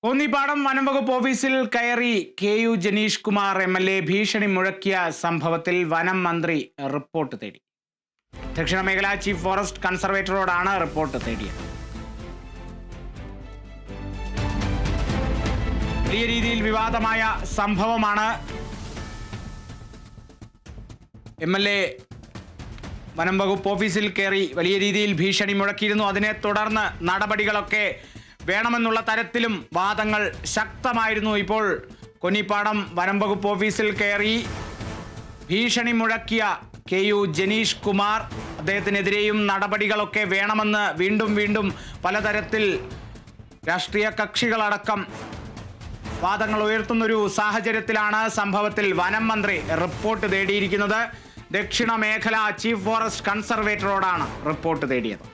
കോന്നിപ്പാടം വനംവകുപ്പ് ഓഫീസിൽ കയറി KU ജനീഷ് കുമാർ MLA ഭീഷണി മുഴക്കിയ സംഭവത്തിൽ വനം മന്ത്രി റിപ്പോർട്ട് തേടി. ദക്ഷിണ മേഖല ചീഫ് ഫോറസ്റ്റ് കൺസർവേറ്ററോടാണ് റിപ്പോർട്ട് തേടിയത്. വലിയ രീതിയിൽ വിവാദമായ സംഭവമാണ്. MLA വനംവകുപ്പ് ഓഫീസിൽ കയറി വലിയ രീതിയിൽ ഭീഷണി മുഴക്കിയിരുന്നു. അതിനെ തുടർന്ന് നടപടികളൊക്കെ വേണമെന്നുള്ള തരത്തിലും വാദങ്ങൾ ശക്തമായിരുന്നു. ഇപ്പോൾ കോന്നിപ്പാടം വനംവകുപ്പ് ഓഫീസിൽ കയറി ഭീഷണി മുഴക്കിയ KU ജനീഷ് കുമാർ, അദ്ദേഹത്തിനെതിരെയും നടപടികളൊക്കെ വേണമെന്ന് വീണ്ടും പലതരത്തിൽ രാഷ്ട്രീയ കക്ഷികളടക്കം വാദങ്ങൾ ഉയർത്തുന്നൊരു സാഹചര്യത്തിലാണ് സംഭവത്തിൽ വനം മന്ത്രി റിപ്പോർട്ട് തേടിയിരിക്കുന്നത്. ദക്ഷിണ മേഖല ചീഫ് ഫോറസ്റ്റ് കൺസർവേറ്ററോടാണ് റിപ്പോർട്ട് തേടിയത്.